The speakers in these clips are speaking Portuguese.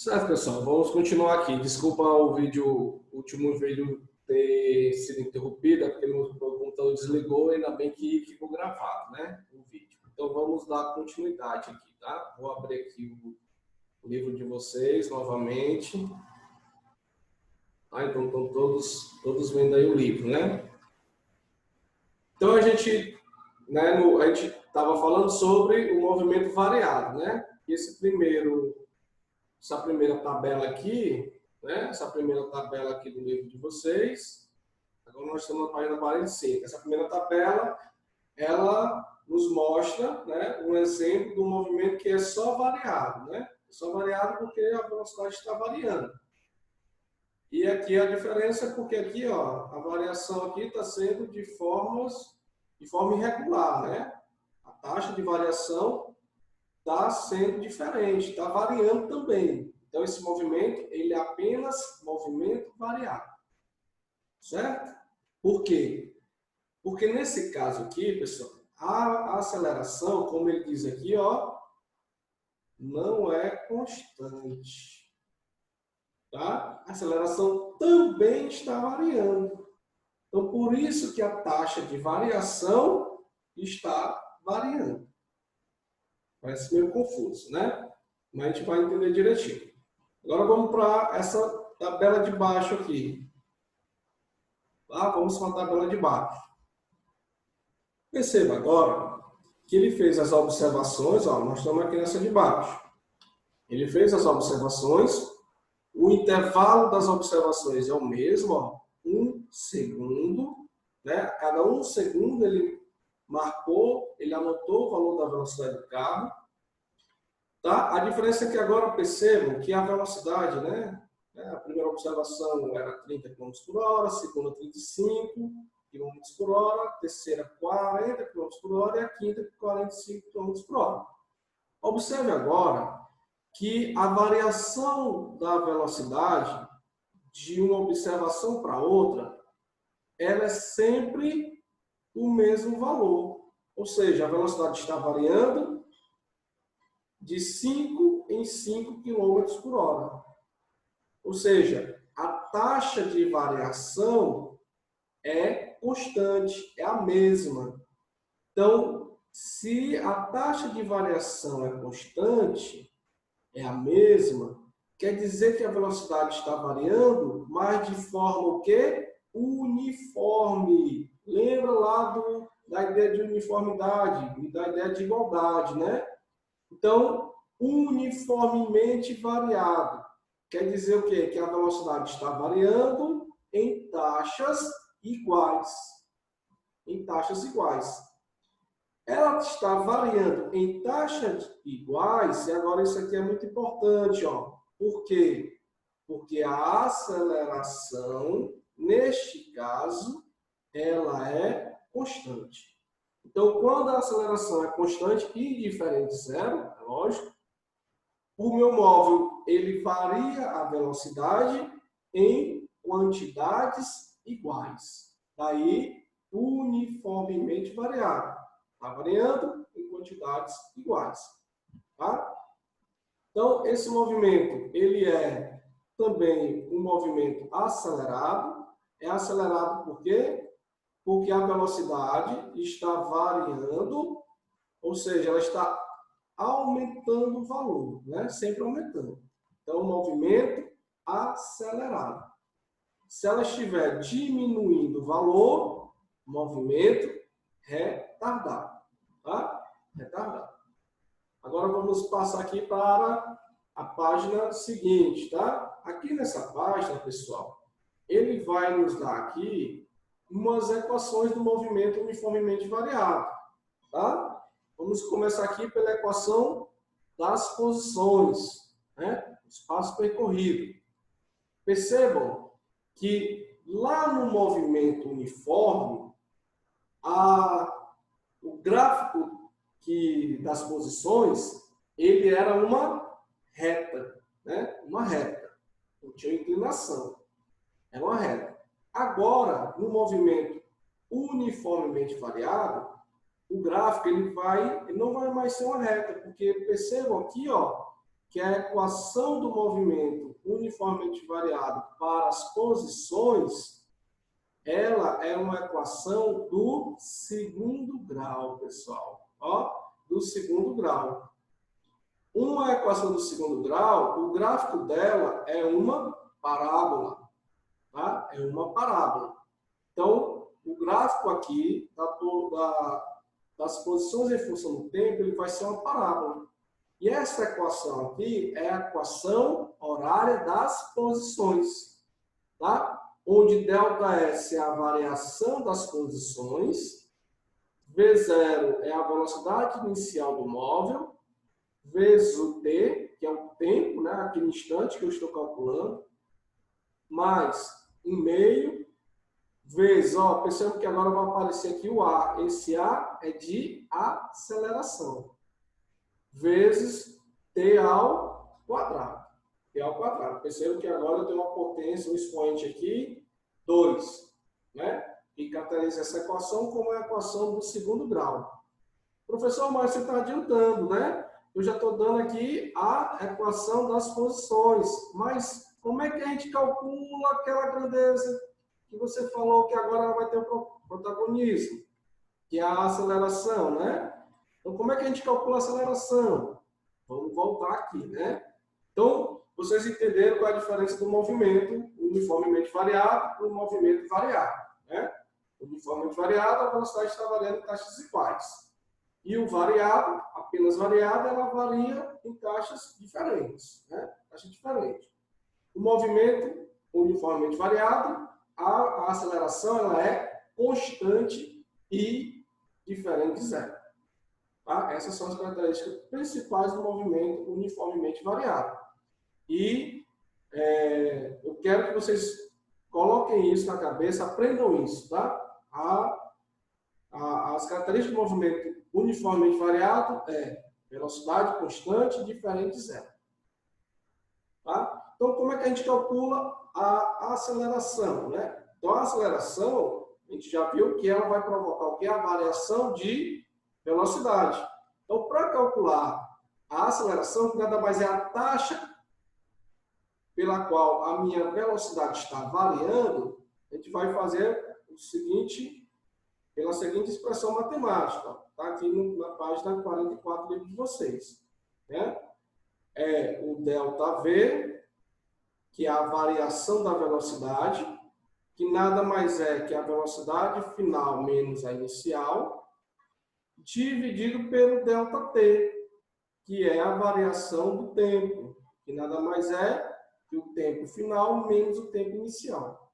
Certo, pessoal, vamos continuar aqui. Desculpa o último vídeo ter sido interrompido, porque meu computador desligou, ainda bem que ficou gravado, né, o vídeo. Então vamos dar continuidade aqui, tá? Vou abrir aqui o livro de vocês novamente. Ah, então estão todos vendo aí o livro, né? Então a gente estava falando sobre o movimento variado, né? Essa primeira tabela aqui, né? Essa primeira tabela aqui do livro de vocês. Agora nós estamos na página 45. Essa primeira tabela, ela nos mostra, né, um exemplo do movimento que é só variado, né? Só variado porque a velocidade está variando. E aqui a diferença é porque aqui, ó, a variação aqui está sendo de forma irregular, né? A taxa de variação está sendo diferente, está variando também. Então, esse movimento, ele é apenas movimento variado. Certo? Por quê? Porque nesse caso aqui, pessoal, a aceleração, como ele diz aqui, ó, não é constante. Tá? A aceleração também está variando. Então, por isso que a taxa de variação está variando. Parece meio confuso, né? Mas a gente vai entender direitinho. Agora vamos para essa tabela de baixo aqui. Tá? Vamos para a tabela de baixo. Perceba agora que ele fez as observações, ó, nós estamos aqui nessa de baixo. Ele fez as observações, o intervalo das observações é o mesmo, ó, 1 segundo, né? A cada 1 segundo ele marcou, ele anotou o valor da velocidade do carro. Tá? A diferença é que agora percebam que a velocidade, né? A primeira observação era 30 km por hora, a segunda 35 km por hora, a terceira 40 km por hora e a quinta 45 km por hora. Observe agora que a variação da velocidade de uma observação para outra, ela é sempre o mesmo valor. Ou seja, a velocidade está variando de 5 em 5 km por hora. Ou seja, a taxa de variação é constante, é a mesma. Então, se a taxa de variação é constante, é a mesma, quer dizer que a velocidade está variando, mas de forma o quê? Uniforme. Lembra lá da ideia de uniformidade e da ideia de igualdade, né? Então, uniformemente variado. Quer dizer o quê? Que a velocidade está variando em taxas iguais. Em taxas iguais. Ela está variando em taxas iguais, e agora isso aqui é muito importante, ó. Por quê? Porque a aceleração, neste caso, ela é constante. Então, quando a aceleração é constante e diferente de zero, é lógico, o meu móvel ele varia a velocidade em quantidades iguais. Daí, uniformemente variado. Está variando em quantidades iguais. Tá? Então, esse movimento ele é também um movimento acelerado. É acelerado por quê? Porque a velocidade está variando, ou seja, ela está aumentando o valor, né? Sempre aumentando. Então, movimento acelerado. Se ela estiver diminuindo o valor, movimento retardado. Tá? Retardado. Agora vamos passar aqui para a página seguinte, tá? Aqui nessa página, pessoal, ele vai nos dar aqui umas equações do movimento uniformemente variado, tá? Vamos começar aqui pela equação das posições, né? Espaço percorrido. Percebam que lá no movimento uniforme, o gráfico das posições, ele era uma reta, né? Uma reta. Não tinha inclinação. Era uma reta. Agora, no movimento uniformemente variado, o gráfico ele não vai mais ser uma reta, porque percebam aqui, ó, que a equação do movimento uniformemente variado para as posições, ela é uma equação do segundo grau, pessoal. Ó, do segundo grau. Uma equação do segundo grau, o gráfico dela é uma parábola. Tá? É uma parábola. Então, o gráfico aqui das posições em função do tempo, ele vai ser uma parábola. E essa equação aqui é a equação horária das posições, tá? Onde ΔS é a variação das posições, V0 é a velocidade inicial do móvel, vezes o t, que é o tempo, né, aquele instante que eu estou calculando, mais 1/2, vezes, ó, perceba que agora vai aparecer aqui o A. Esse A é de aceleração. Vezes t ao quadrado. T ao quadrado. Perceba que agora eu tenho uma potência, um expoente aqui, 2. Né? E caracteriza essa equação como a equação do segundo grau. Professor, mas você está adiantando, né? Eu já estou dando aqui a equação das posições. Mas como é que a gente calcula aquela grandeza que você falou que agora ela vai ter o protagonismo? Que é a aceleração, né? Então, como é que a gente calcula a aceleração? Vamos voltar aqui, né? Então, vocês entenderam qual é a diferença do movimento uniformemente variado para o movimento variado, né? Uniformemente variado, a velocidade está variando em taxas iguais. E o variado, apenas variado, ela varia em taxas diferentes, né? Taxa diferente. O movimento uniformemente variado, a aceleração ela é constante e diferente de zero. Tá? Essas são as características principais do movimento uniformemente variado. E eu quero que vocês coloquem isso na cabeça, aprendam isso, tá? As características do movimento uniformemente variado é velocidade constante diferente de zero. Tá? Então, como é que a gente calcula a aceleração, né? Então, a aceleração, a gente já viu que ela vai provocar o que? A variação de velocidade. Então, para calcular a aceleração, que nada mais é a taxa pela qual a minha velocidade está variando, a gente vai fazer o seguinte, pela seguinte expressão matemática. Está aqui na página 44 do livro de vocês. Né? É o ΔV, que é a variação da velocidade, que nada mais é que a velocidade final menos a inicial, dividido pelo ΔT, que é a variação do tempo, que nada mais é que o tempo final menos o tempo inicial.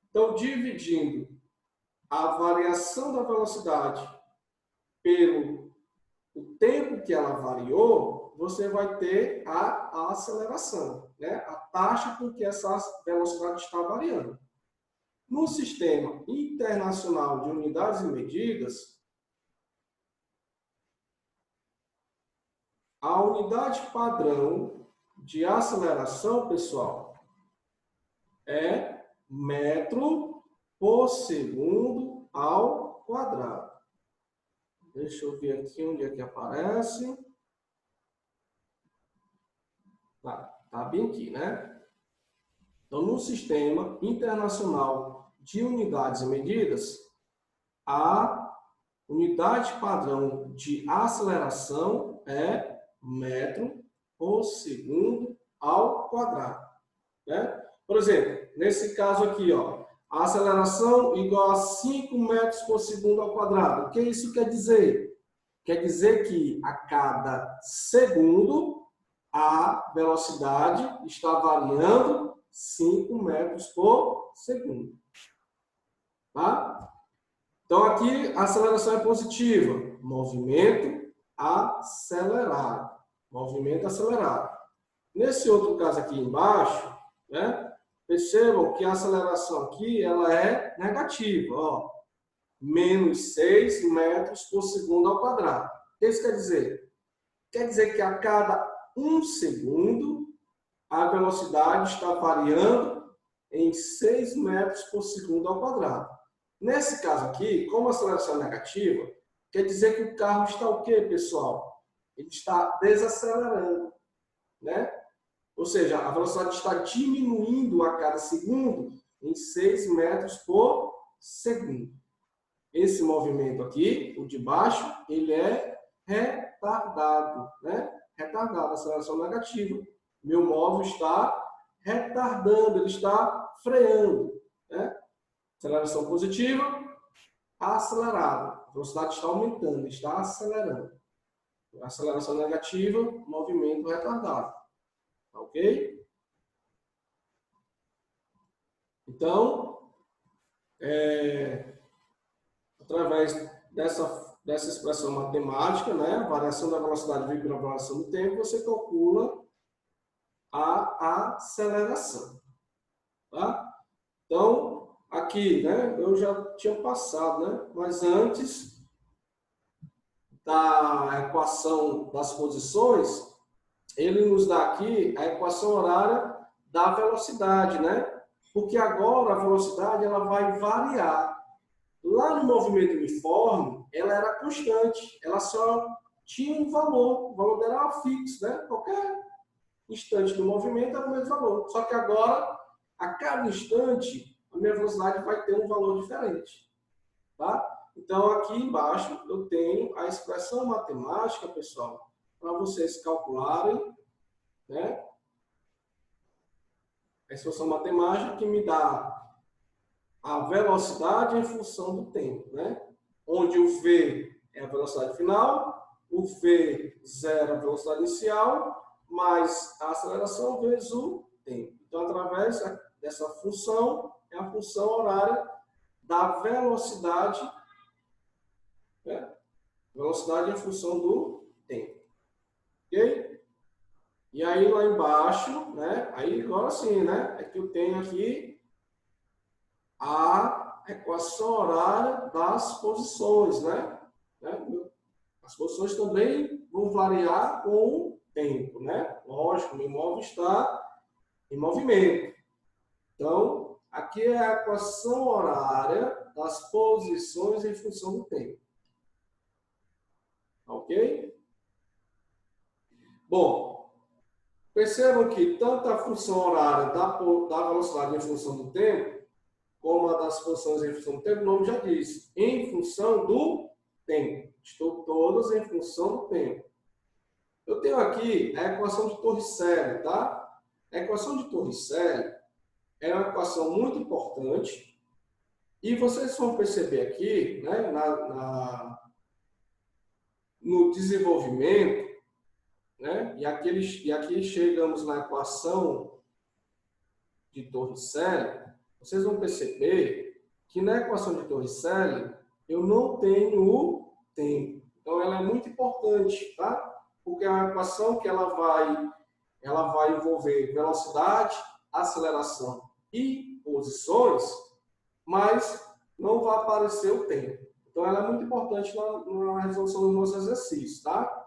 Então, dividindo a variação da velocidade pelo o tempo que ela variou, você vai ter a aceleração, né? A taxa com que essa velocidade está variando. No Sistema Internacional de Unidades e Medidas, a unidade padrão de aceleração, pessoal, é metro por segundo ao quadrado. Deixa eu ver aqui onde é que aparece. Tá bem aqui, né? Então, no Sistema Internacional de Unidades e Medidas, a unidade padrão de aceleração é metro por segundo ao quadrado. Né? Por exemplo, nesse caso aqui, ó, a aceleração igual a 5 metros por segundo ao quadrado. O que isso quer dizer? Quer dizer que a cada segundo a velocidade está variando 5 metros por segundo. Tá? Então, aqui a aceleração é positiva. Movimento acelerado. Movimento acelerado. Nesse outro caso aqui embaixo, né, percebam que a aceleração aqui ela é negativa. Ó, menos 6 metros por segundo ao quadrado. O que isso quer dizer? Quer dizer que a cada 1 segundo a velocidade está variando em 6 metros por segundo ao quadrado. Nesse caso aqui, como a aceleração é negativa, quer dizer que o carro está o quê, pessoal? Ele está desacelerando. né? Ou seja, a velocidade está diminuindo a cada segundo em 6 metros por segundo. Esse movimento aqui, o de baixo, ele é retardado, né? Retardado, aceleração negativa. Meu móvel está retardando, ele está freando, né? Aceleração positiva, acelerado. A velocidade está aumentando, está acelerando. Aceleração negativa, movimento retardado. Ok? Então, através dessa expressão matemática, né, variação da velocidade vírgula variação do tempo, você calcula a aceleração. Tá? Então, aqui, né, eu já tinha passado, né, mas antes da equação das posições, ele nos dá aqui a equação horária da velocidade, né? Porque agora a velocidade ela vai variar. Lá no movimento uniforme, ela era constante, ela só tinha um valor, o valor dela era fixo, né? Qualquer instante do movimento era o mesmo valor. Só que agora, a cada instante, a minha velocidade vai ter um valor diferente, tá? Então, aqui embaixo, eu tenho a expressão matemática, pessoal, para vocês calcularem, né? A expressão matemática que me dá a velocidade em função do tempo, né? Onde o V é a velocidade final, o V0 é a velocidade inicial, mais a aceleração vezes o tempo. Então, através dessa função, é a função horária da velocidade, né? Velocidade em função do tempo. Ok? E aí, lá embaixo, né? Aí, agora sim, né? É que eu tenho aqui a equação horária das posições, né? As posições também vão variar com o tempo, né? Lógico, o imóvel está em movimento. Então, aqui é a equação horária das posições em função do tempo. Ok? Bom, percebam que tanto a função horária da velocidade em função do tempo, como a das posições em função do tempo, o nome já diz, em função do tempo. Estou todas em função do tempo. Eu tenho aqui a equação de Torricelli, tá? A equação de Torricelli é uma equação muito importante e vocês vão perceber aqui, né, no desenvolvimento, né, e aqui chegamos na equação de Torricelli, vocês vão perceber que na equação de Torricelli eu não tenho o tempo. Então, ela é muito importante, tá? Porque é uma equação que ela vai envolver velocidade, aceleração e posições, mas não vai aparecer o tempo. Então, ela é muito importante na resolução dos nossos exercícios, tá?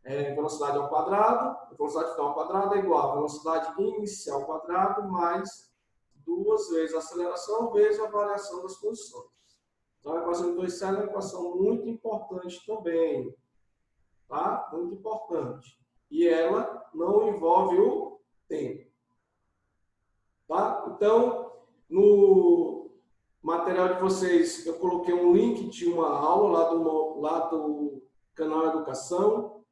Velocidade ao quadrado, velocidade final ao quadrado é igual a velocidade inicial ao quadrado mais 2 vezes a aceleração vezes a variação das posições. Então, a equação de Torricelli é uma equação muito importante também, tá? Muito importante. E ela não envolve o tempo. Tá? Então, no material de vocês, eu coloquei um link de uma aula lá do canal Educação.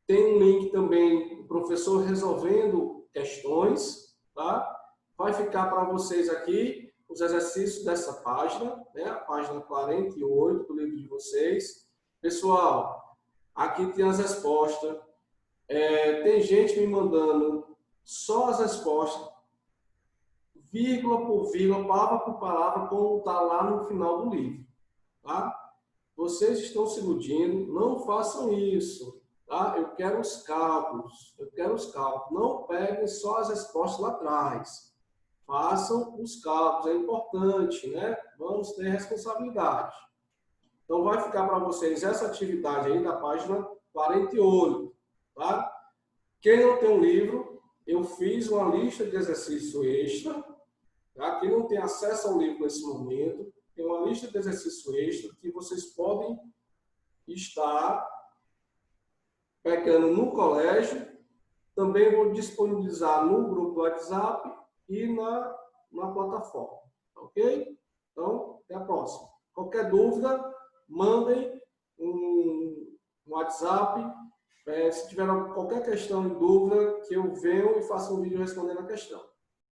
Tem um link também do professor resolvendo questões, tá? Vai ficar para vocês aqui os exercícios dessa página, né? A página 48 do livro de vocês. Pessoal, aqui tem as respostas. Tem gente me mandando só as respostas, vírgula por vírgula, palavra por palavra, como está lá no final do livro. Tá? Vocês estão se iludindo, não façam isso. Tá? Eu quero os cálculos, Não peguem só as respostas lá atrás. Façam os cálculos, é importante, né? Vamos ter responsabilidade. Então, vai ficar para vocês essa atividade aí da página 48, tá? Quem não tem um livro, eu fiz uma lista de exercício extra, tá? Quem não tem acesso ao livro nesse momento, tem uma lista de exercício extra que vocês podem estar pegando no colégio também vou disponibilizar no grupo do WhatsApp e na plataforma. Ok? Então, até a próxima. Qualquer dúvida, mandem um WhatsApp. Se tiver qualquer questão em dúvida, que eu venho e faço um vídeo respondendo a questão.